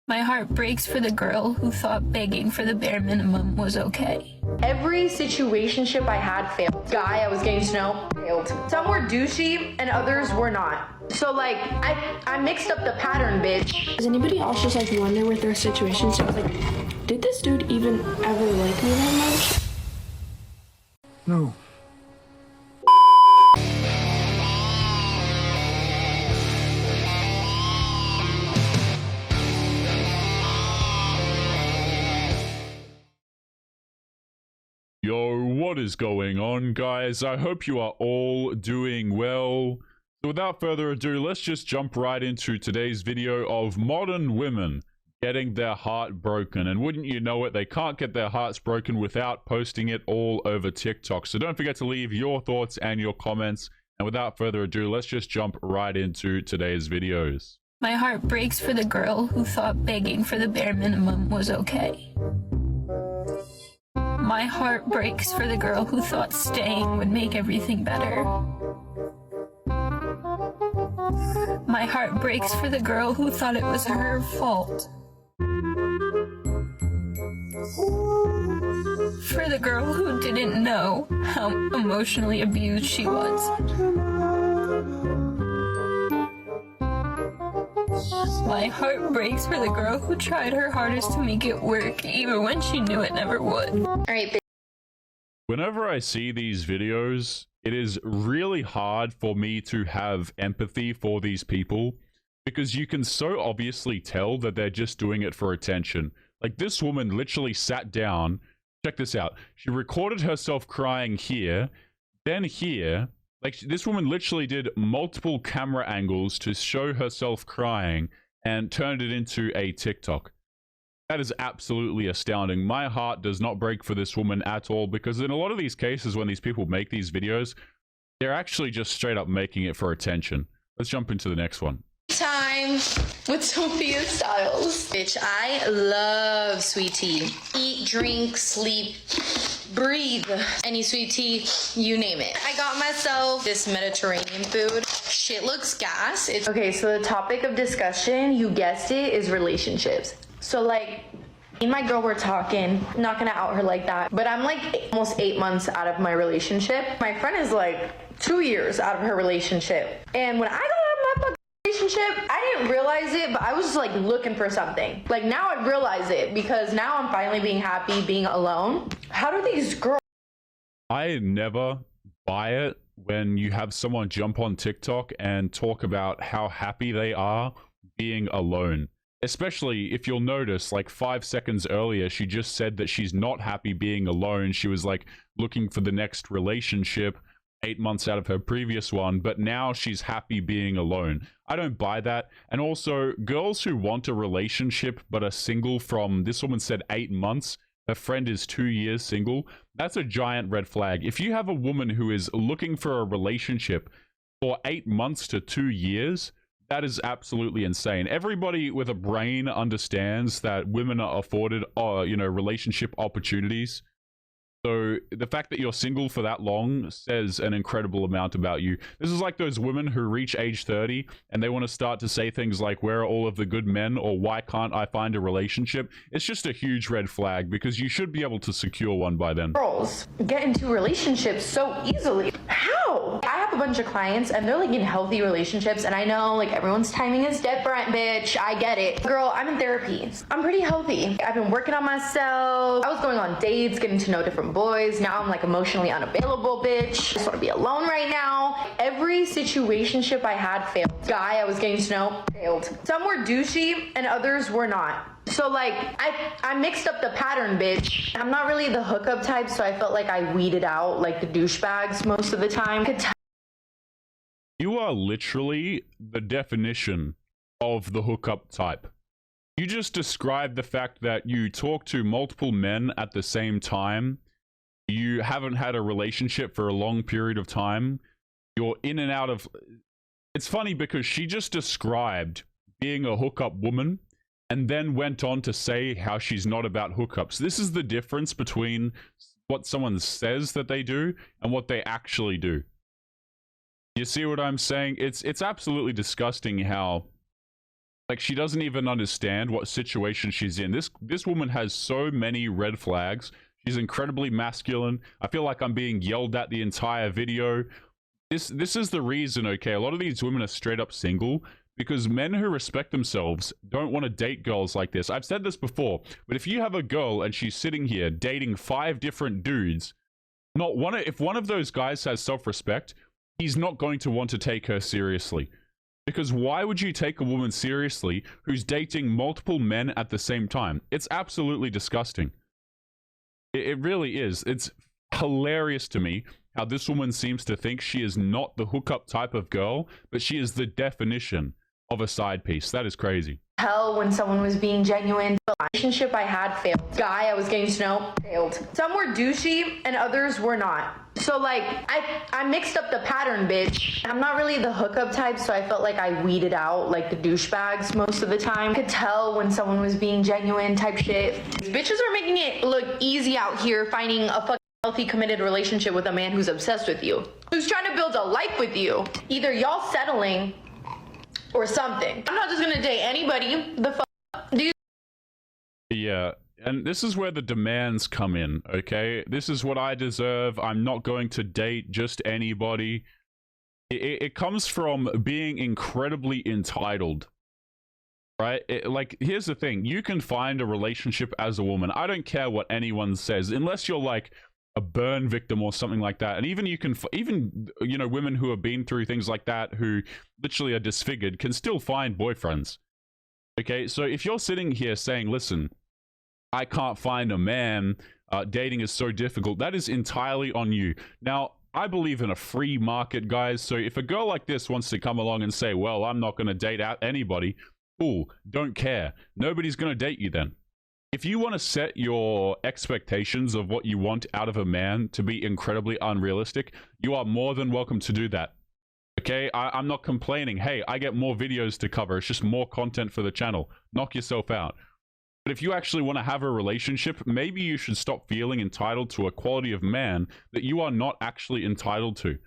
My heart breaks for the girl who thought begging for the bare minimum was okay. Every situationship I had failed. Guy I was getting to know failed. Some were douchey and others were not. So like, I mixed up the pattern, bitch. Does anybody else just like wonder with their situationships, like, did this dude even ever like me that much? No. Yo, what is going on, guys? I hope you are all doing well. So without further ado, let's just jump right into today's video of modern women getting their heart broken. And wouldn't you know it, they can't get their hearts broken without posting it all over TikTok. So don't forget to leave your thoughts and your comments. And without further ado, let's just jump right into today's videos. My heart breaks for the girl who thought begging for the bare minimum was okay. My heart breaks for the girl who thought staying would make everything better. My heart breaks for the girl who thought it was her fault. For the girl who didn't know how emotionally abused she was. My heart breaks for the girl who tried her hardest to make it work, even when she knew it never would. Alright, Whenever I see these videos, it is really hard for me to have empathy for these people because you can so obviously tell that they're just doing it for attention. Like, this woman literally sat down, check this out, she recorded herself crying here, then here. Like, this woman literally did multiple camera angles to show herself crying and turned it into a TikTok. That is absolutely astounding. My heart does not break for this woman at all, because in a lot of these cases when these people make these videos, they're actually just straight up making it for attention. Let's jump into the next one. time with Sophia Styles. Bitch, I love sweet tea. Eat, drink, sleep, breathe. Any sweet tea, you name it. I got myself this Mediterranean food. Shit looks gas. Okay, so the topic of discussion, you guessed it, is relationships. So like, me and my girl were talking, not gonna out her like that, but I'm like almost 8 months out of my relationship. My friend is like 2 years out of her relationship. And when I got out of my fucking relationship, I didn't realize it, but I was just like looking for something. Like, now I realize it because now I'm finally being happy being alone. How do these girls? I never buy it when you have someone jump on TikTok and talk about how happy they are being alone. Especially if you'll notice, like 5 seconds earlier, she just said that she's not happy being alone. She was like looking for the next relationship 8 months out of her previous one, but now she's happy being alone. I don't buy that. And also, girls who want a relationship but are single from, this woman said 8 months, her friend is 2 years single, that's a giant red flag. If you have a woman who is looking for a relationship for 8 months to 2 years, that is absolutely insane. Everybody with a brain understands that women are afforded, relationship opportunities. So the fact that you're single for that long says an incredible amount about you. This is like those women who reach age 30 and they want to start to say things like, where are all of the good men? Or why can't I find a relationship? It's just a huge red flag because you should be able to secure one by then. Girls get into relationships so easily. How? I have a bunch of clients and they're like in healthy relationships, and I know like everyone's timing is different, bitch. I get it. Girl, I'm in therapy. I'm pretty healthy. I've been working on myself. I was going on dates, getting to know different boys. Now I'm like emotionally unavailable, bitch. I just want to be alone right now. Every situationship I had failed. Guy I was getting to know failed. Some were douchey and others were not. So like, I mixed up the pattern, bitch. I'm not really the hookup type, so I felt like I weeded out like the douchebags most of the time. You are literally the definition of the hookup type. You just described the fact that you talk to multiple men at the same time. You haven't had a relationship for a long period of time. You're in and out of... It's funny because she just described being a hookup woman and then went on to say how she's not about hookups. This is the difference between what someone says that they do and what they actually do. You see what I'm saying? It's absolutely disgusting how Like, she doesn't even understand what situation she's in. This woman has so many red flags. She's incredibly masculine. I feel like I'm being yelled at the entire video. This is the reason, okay? A lot of these women are straight up single because men who respect themselves don't want to date girls like this. I've said this before, but if you have a girl and she's sitting here dating 5 different dudes, if one of those guys has self-respect, he's not going to want to take her seriously. Because why would you take a woman seriously who's dating multiple men at the same time? It's absolutely disgusting. It really is. It's hilarious to me how this woman seems to think she is not the hookup type of girl, but she is the definition of a side piece. That is crazy. Tell when someone was being genuine. The relationship I had failed. Guy I was getting to know failed. Some were douchey and others were not. So like I mixed up the pattern, bitch. I'm not really the hookup type, so I felt like I weeded out like the douchebags most of the time. I could tell when someone was being genuine type shit. These bitches are making it look easy out here finding a fucking healthy committed relationship with a man who's obsessed with you. Who's trying to build a life with you. Either y'all settling or something. I'm not just gonna date anybody. The fuck do you? Yeah, and this is where the demands come in, okay? This is what I deserve. I'm not going to date just anybody. It comes from being incredibly entitled, right? Like, here's the thing. You can find a relationship as a woman. I don't care what anyone says, unless you're like a burn victim or something like that. And even you know, women who have been through things like that, who literally are disfigured, can still find boyfriends. Okay, so if you're sitting here saying, listen, I can't find a man, dating is so difficult, that is entirely on you. Now, I believe in a free market, guys, so if a girl like this wants to come along and say, well, I'm not going to date out anybody, cool, don't care. Nobody's going to date you then. If you want to set your expectations of what you want out of a man to be incredibly unrealistic, you are more than welcome to do that. Okay, I'm not complaining. Hey, I get more videos to cover. It's just more content for the channel. Knock yourself out. But if you actually want to have a relationship, maybe you should stop feeling entitled to a quality of man that you are not actually entitled to.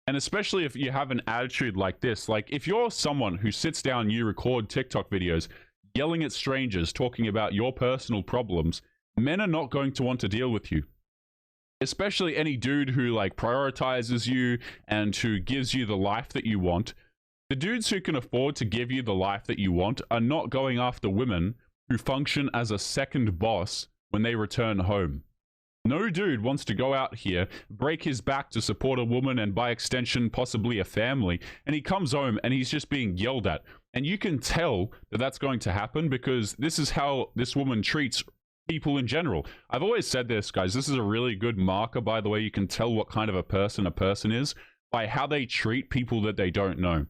And especially if you have an attitude like this, like if you're someone who sits down, you record TikTok videos, yelling at strangers, talking about your personal problems, men are not going to want to deal with you. Especially any dude who like prioritizes you and who gives you the life that you want. The dudes who can afford to give you the life that you want are not going after women who function as a second boss when they return home. No dude wants to go out here, break his back to support a woman and by extension possibly a family, and he comes home and he's just being yelled at. And you can tell that that's going to happen because this is how this woman treats people in general. I've always said this, guys. This is a really good marker, by the way. You can tell what kind of a person is by how they treat people that they don't know.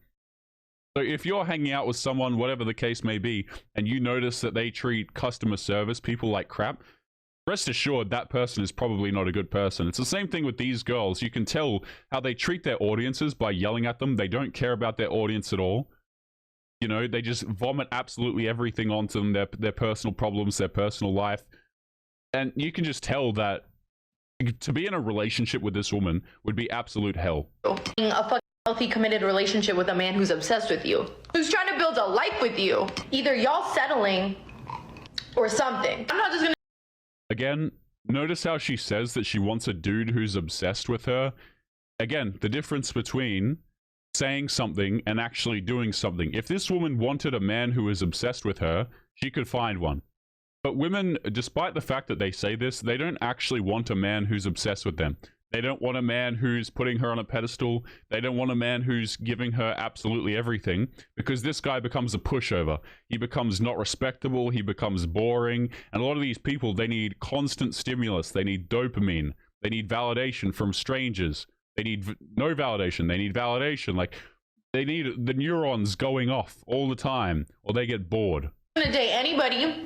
So if you're hanging out with someone, whatever the case may be, and you notice that they treat customer service people like crap, rest assured that person is probably not a good person. It's the same thing with these girls. You can tell how they treat their audiences by yelling at them. They don't care about their audience at all. You know, they just vomit absolutely everything onto them, their personal problems, their personal life. And you can just tell that to be in a relationship with this woman would be absolute hell. A fucking healthy committed relationship with a man who's obsessed with you. Who's trying to build a life with you. Either y'all settling or something. I'm not just gonna... Again, notice how she says that she wants a dude who's obsessed with her. Again, the difference between saying something and actually doing something. If this woman wanted a man who is obsessed with her, she could find one. But women, despite the fact that they say this, they don't actually want a man who's obsessed with them. They don't want a man who's putting her on a pedestal. They don't want a man who's giving her absolutely everything, because this guy becomes a pushover. He becomes not respectable. He becomes boring. And a lot of these people, they need constant stimulus. They need dopamine. They need validation from strangers. They need no validation. They need validation. Like, they need the neurons going off all the time, or they get bored. I'm gonna date anybody.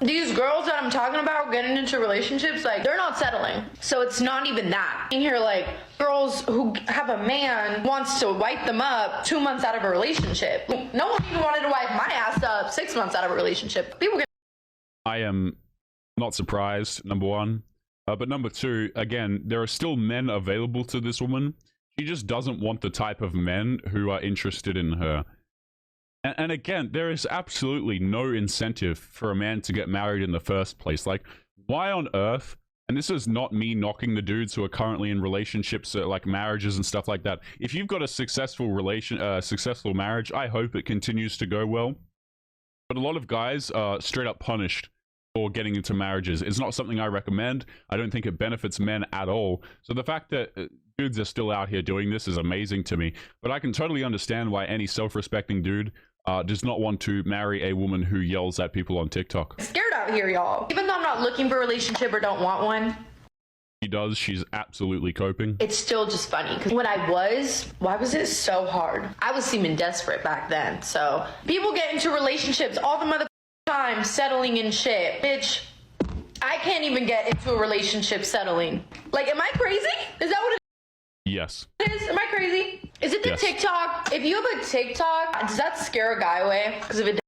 These girls that I'm talking about getting into relationships, like, they're not settling. So it's not even that. In here, like, girls who have a man wants to wipe them up 2 months out of a relationship. No one even wanted to wipe my ass up 6 months out of a relationship. People get... I am not surprised, number one. But number two, again, there are still men available to this woman. She just doesn't want the type of men who are interested in her. And again, there is absolutely no incentive for a man to get married in the first place. Like, why on earth? And this is not me knocking the dudes who are currently in relationships, like marriages and stuff like that. If you've got a successful successful marriage, I hope it continues to go well. But a lot of guys are straight up punished for getting into marriages. It's not something I recommend. I don't think it benefits men at all. So the fact that dudes are still out here doing this is amazing to me. But I can totally understand why any self-respecting dude does not want to marry a woman who yells at people on TikTok. I'm scared out here, y'all. Even though I'm not looking for a relationship or don't want one, She does. She's absolutely coping. it's still just funny. Because when I was, why was it so hard? I was seeming desperate back then. So people get into relationships all the mother time, settling in shit. Bitch, I can't even get into a relationship settling. Like, am I crazy? Is that what Yes. it is? Am I crazy? Is it the Yes. TikTok? If you have a TikTok, does that scare a guy away? Because if it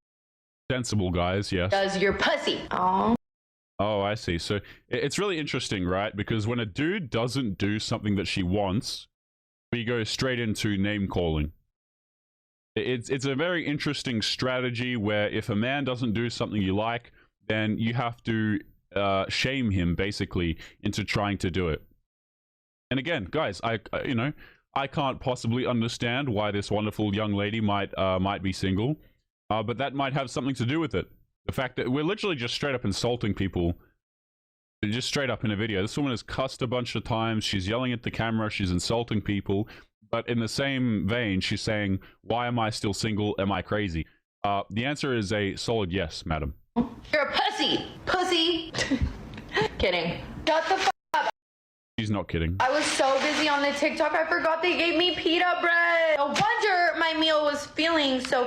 Sensible guys, yes. does, you're pussy. Oh. Oh, I see. So it's really interesting, right? Because when a dude doesn't do something that she wants, we go straight into name calling. It's a very interesting strategy where if a man doesn't do something you like, then you have to shame him basically into trying to do it. And again, guys, I can't possibly understand why this wonderful young lady might be single, but that might have something to do with it. The fact that we're literally just straight up insulting people, just straight up in a video. This woman has cussed a bunch of times. She's yelling at the camera. She's insulting people. But in the same vein, she's saying, why am I still single? Am I crazy? The answer is a solid yes, madam. You're a pussy. Pussy. Kidding. Shut the fuck up. She's not kidding. I was so busy on the TikTok, I forgot they gave me pita bread. No wonder my meal was feeling so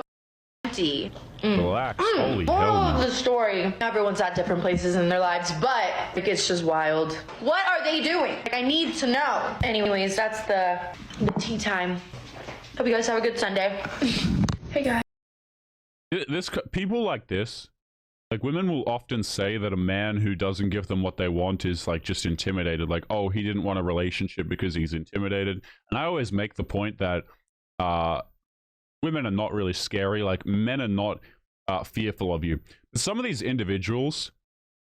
empty. Relax. Holy Moral hell, of man. the story. Everyone's at different places in their lives, but like, it's just wild. What are they doing? Like, I need to know. Anyways, that's the tea time. Hope you guys have a good Sunday. Hey guys. People like this, like women will often say that a man who doesn't give them what they want is like just intimidated. Like, oh, he didn't want a relationship because he's intimidated. And I always make the point that women are not really scary. Like, men are not fearful of you. But some of these individuals,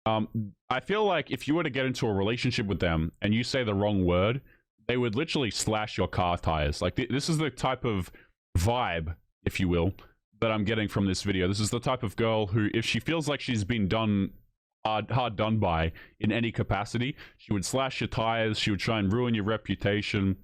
I feel like if you were to get into a relationship with them and you say the wrong word, they would literally slash your car tires. Like, this is the type of vibe, if you will, that I'm getting from this video. This is the type of girl who, if she feels like she's been done hard done by in any capacity, she would slash your tires. She would try and ruin your reputation.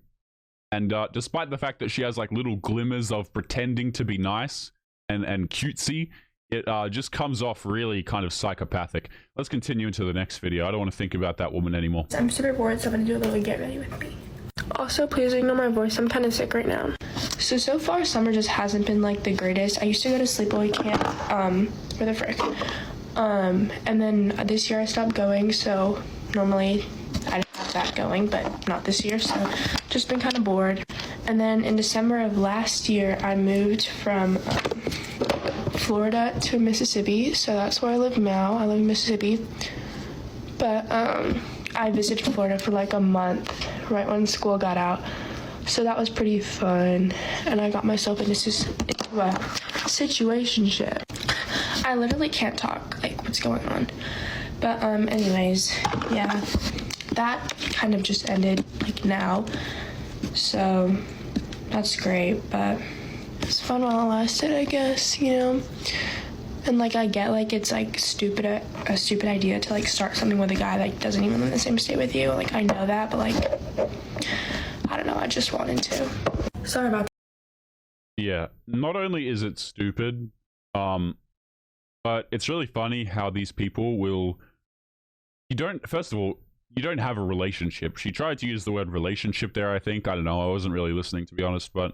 And despite the fact that she has like little glimmers of pretending to be nice and cutesy, it just comes off really kind of psychopathic. Let's continue into the next video. I don't want to think about that woman anymore. I'm super bored, so I'm gonna do a little get ready with me. Also, please ignore my voice. I'm kind of sick right now. So far, summer just hasn't been like the greatest. I used to go to sleepaway camp, where the frick. And then this year I stopped going, so normally I'd have that going, but not this year, so just been kind of bored. And then in December of last year, I moved from Florida to Mississippi, so that's where I live now. I live in Mississippi. But I visited Florida for like a month, right when school got out. So that was pretty fun, and I got myself into a situationship. I literally can't talk, like, what's going on? But anyways, yeah, that kind of just ended like now. So that's great, but it's fun while it lasted, I guess, you know. And like, I get like it's like a stupid idea to like start something with a guy that doesn't even live in the same state with you. Like, I know that, but like, I don't know, I just wanted to. Sorry about that. Yeah, not only is it stupid, but it's really funny how these people will... First of all, you don't have a relationship. She tried to use the word relationship there, I think. I don't know, I wasn't really listening, to be honest, but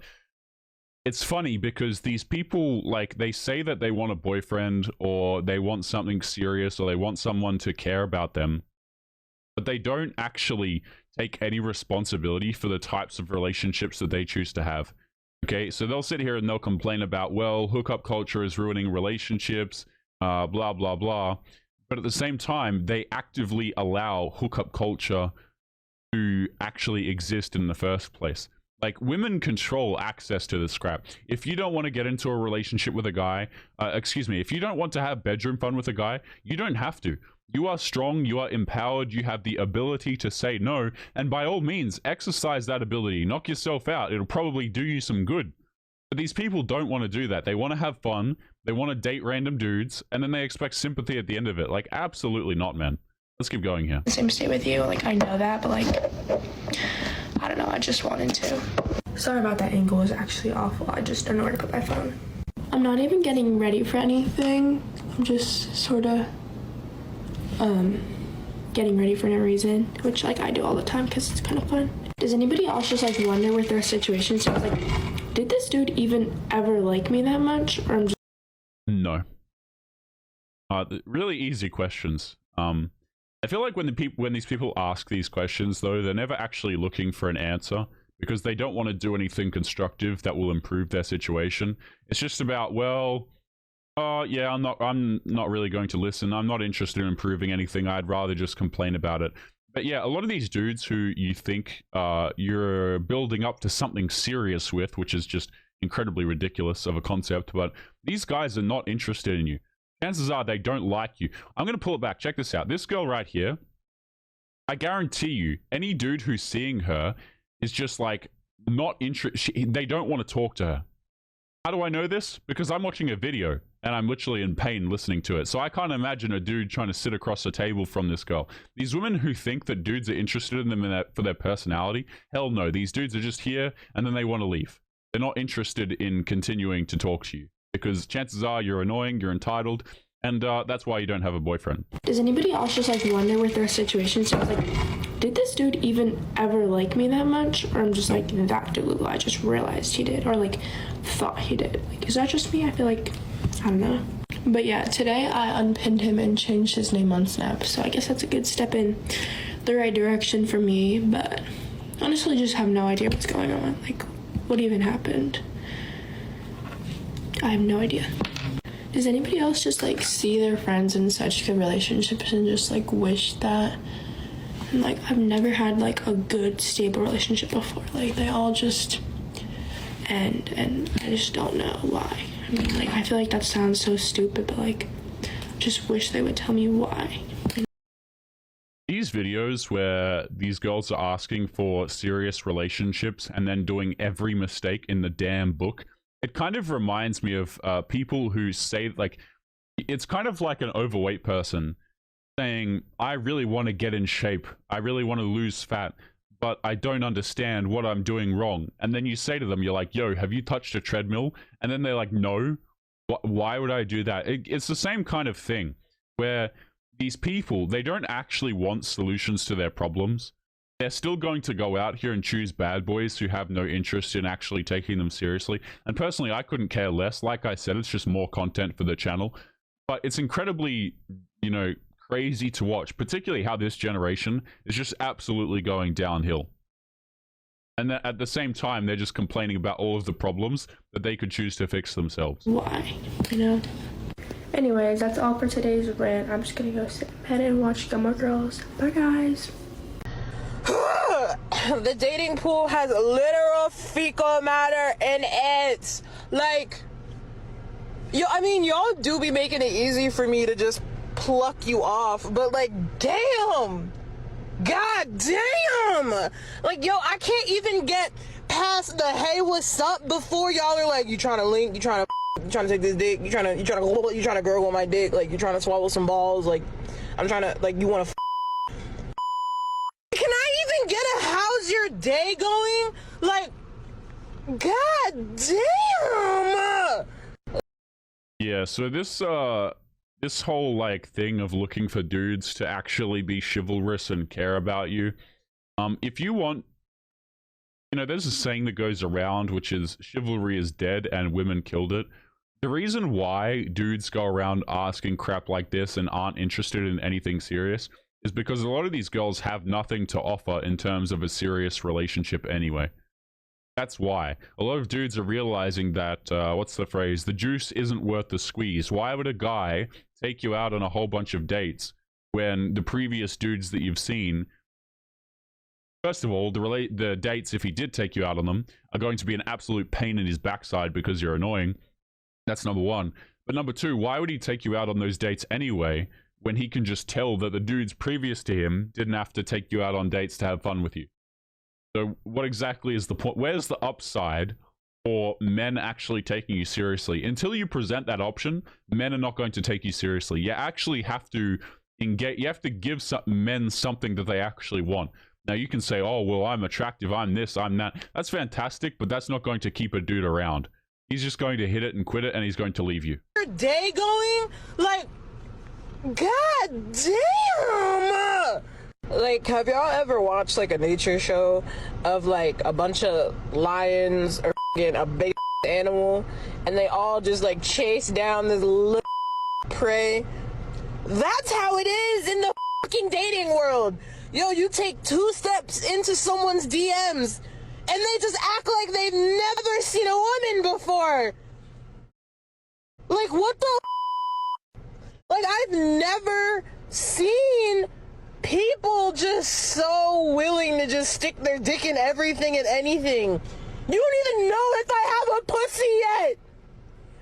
it's funny because these people, like, they say that they want a boyfriend or they want something serious or they want someone to care about them, but they don't actually take any responsibility for the types of relationships that they choose to have. Okay, so they'll sit here and they'll complain about, well, hookup culture is ruining relationships, blah, blah, blah. But at the same time, they actively allow hookup culture to actually exist in the first place. Like, women control access to this crap. If you don't want to get into a relationship with a guy, if you don't want to have bedroom fun with a guy, you don't have to. You are strong, you are empowered, you have the ability to say no, and by all means, exercise that ability. Knock yourself out. It'll probably do you some good. But these people don't want to do that. They want to have fun, they want to date random dudes, and then they expect sympathy at the end of it. Like, absolutely not, man. Let's keep going here. Same state with you, like I know that, but like I don't know, I just wanted to. Sorry about that angle, it was actually awful. I just don't know where to put my phone. I'm not even getting ready for anything. I'm just sort of getting ready for no reason, which like I do all the time because it's kind of fun. Does anybody else just like wonder with their situation? So I was like, did this dude even ever like me that much, or I'm just... No. Really easy questions. I feel like when these people ask these questions, though, they're never actually looking for an answer because they don't want to do anything constructive that will improve their situation. It's just about, well, yeah, I'm not really going to listen. I'm not interested in improving anything. I'd rather just complain about it. But yeah, a lot of these dudes who you think you're building up to something serious with, which is just incredibly ridiculous of a concept, but these guys are not interested in you. Chances are they don't like you. I'm going to pull it back. Check this out. This girl right here, I guarantee you, any dude who's seeing her is just like not interested. They don't want to talk to her. How do I know this? Because I'm watching a video and I'm literally in pain listening to it. So I can't imagine a dude trying to sit across the table from this girl. These women who think that dudes are interested in them for their personality, hell no. These dudes are just here and then they want to leave. They're not interested in continuing to talk to you. Because chances are you're annoying, you're entitled, and that's why you don't have a boyfriend. Does anybody else just like wonder with their situation? So I was like, did this dude even ever like me that much? Or I'm just like, that dude, I just realized he did, or like thought he did. Like, is that just me? I feel like, I don't know. But yeah, today I unpinned him and changed his name on Snap. So I guess that's a good step in the right direction for me. But honestly, just have no idea what's going on. Like, what even happened? I have no idea. Does anybody else just like see their friends in such good relationships and just like wish that? And like, I've never had like a good stable relationship before. Like, they all just end, and I just don't know why. I mean, like, I feel like that sounds so stupid, but like, just wish they would tell me why. These videos where these girls are asking for serious relationships and then doing every mistake in the damn book, it kind of reminds me of people who say, like, it's kind of like an overweight person saying, I really want to get in shape. I really want to lose fat, but I don't understand what I'm doing wrong. And then you say to them, you're like, yo, have you touched a treadmill? And then they're like, no. Why would I do that? It's the same kind of thing where these people, they don't actually want solutions to their problems. They're still going to go out here and choose bad boys who have no interest in actually taking them seriously. And personally, I couldn't care less. Like I said, it's just more content for the channel. But it's incredibly, you know, crazy to watch, particularly how this generation is just absolutely going downhill. And at the same time, they're just complaining about all of the problems that they could choose to fix themselves. Why? You know? Anyways, that's all for today's rant. I'm just gonna go sit in bed and watch Gilmore Girls. Bye, guys. The dating pool has literal fecal matter in it. Like, I mean, y'all do be making it easy for me to just pluck you off, but like, damn. God damn. Like, yo, I can't even get past the hey, what's up before y'all are like, you trying to link, you trying to take this dick, you trying to gurgle my dick, like, you trying to swallow some balls, like, I'm trying to, like, you want to Can I even get a how's your day going? Like, god damn. Yeah, so this whole like thing of looking for dudes to actually be chivalrous and care about you, if you want, you know, there's a saying that goes around which is chivalry is dead and women killed it. The reason why dudes go around asking crap like this and aren't interested in anything serious is because a lot of these girls have nothing to offer in terms of a serious relationship anyway. That's why. A lot of dudes are realizing that, what's the phrase? The juice isn't worth the squeeze. Why would a guy take you out on a whole bunch of dates when the previous dudes that you've seen First of all, the dates, if he did take you out on them, are going to be an absolute pain in his backside because you're annoying. That's number one. But number two, why would he take you out on those dates anyway when he can just tell that the dudes previous to him didn't have to take you out on dates to have fun with you? So what exactly is the point? Where's the upside for men actually taking you seriously? Until you present that option, men are not going to take you seriously. You actually have to engage. You have to give men something that they actually want. Now you can say, oh, well, I'm attractive, I'm this, I'm that. That's fantastic, but that's not going to keep a dude around. He's just going to hit it and quit it, and he's going to leave you. Your day going? Like, god damn! Like, have y'all ever watched, like, a nature show of, like, a bunch of lions or a big animal, and they all just, like, chase down this little prey? That's how it is in the fucking dating world. Yo, you take 2 steps into someone's DMs, and they just act like they've never seen a woman before. Like, what the Like, I've never seen people just so willing to just stick their dick in everything and anything. You don't even know if I have a pussy yet.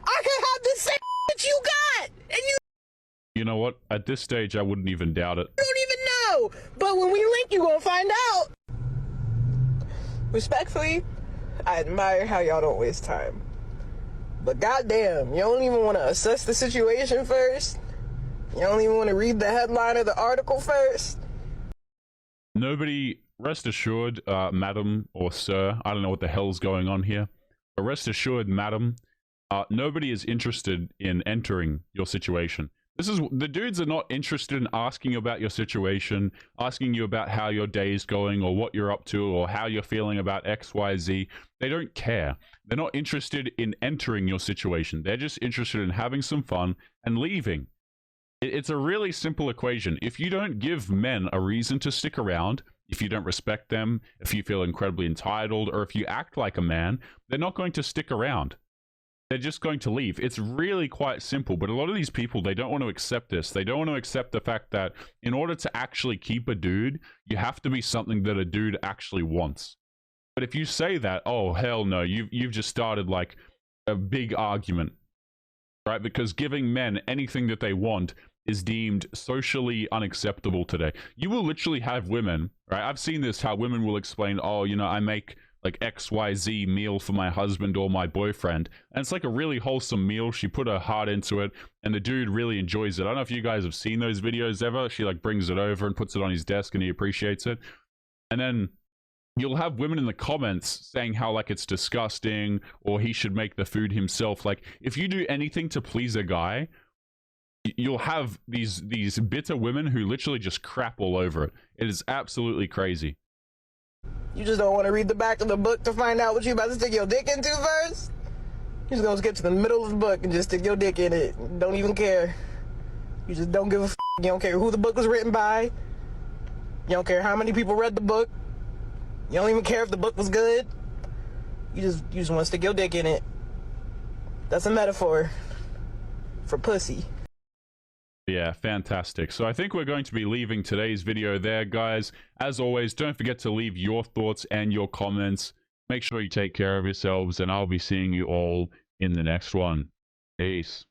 I could have the same that you got, and you know what? At this stage, I wouldn't even doubt it. don't even know. But when we link, you gonna find out. Respectfully, I admire how y'all don't waste time. But goddamn, you don't even want to assess the situation first. You don't even want to read the headline of the article first. Nobody, rest assured, madam or sir, I don't know what the hell's going on here, but rest assured, madam, nobody is interested in entering your situation. The dudes are not interested in asking about your situation, asking you about how your day's going or what you're up to or how you're feeling about XYZ. They don't care. They're not interested in entering your situation. They're just interested in having some fun and leaving. It's a really simple equation. If you don't give men a reason to stick around, if you don't respect them, if you feel incredibly entitled, or if you act like a man, they're not going to stick around. They're just going to leave. It's really quite simple, but a lot of these people, they don't want to accept this. They don't want to accept the fact that in order to actually keep a dude, you have to be something that a dude actually wants. But if you say that, oh, hell no, you've just started like a big argument, right? Because giving men anything that they want is deemed socially unacceptable today. You will literally have women, right? I've seen this, how women will explain, oh, you know, I make like XYZ meal for my husband or my boyfriend, and it's like a really wholesome meal. She put her heart into it, and the dude really enjoys it. I don't know if you guys have seen those videos ever. She like brings it over and puts it on his desk, and he appreciates it. And then you'll have women in the comments saying how like it's disgusting, or he should make the food himself. Like, if you do anything to please a guy, you'll have these bitter women who literally just crap all over it. It is absolutely crazy. You just don't want to read the back of the book to find out what you about to stick your dick into first? You're just gonna skip to the middle of the book and just stick your dick in it. Don't even care. You just don't give a f***. You don't care who the book was written by. You don't care how many people read the book. You don't even care if the book was good. You just want to stick your dick in it. That's a metaphor for pussy. Yeah, fantastic. So I think we're going to be leaving today's video there, guys. As always, don't forget to leave your thoughts and your comments. Make sure you take care of yourselves, and I'll be seeing you all in the next one. Peace.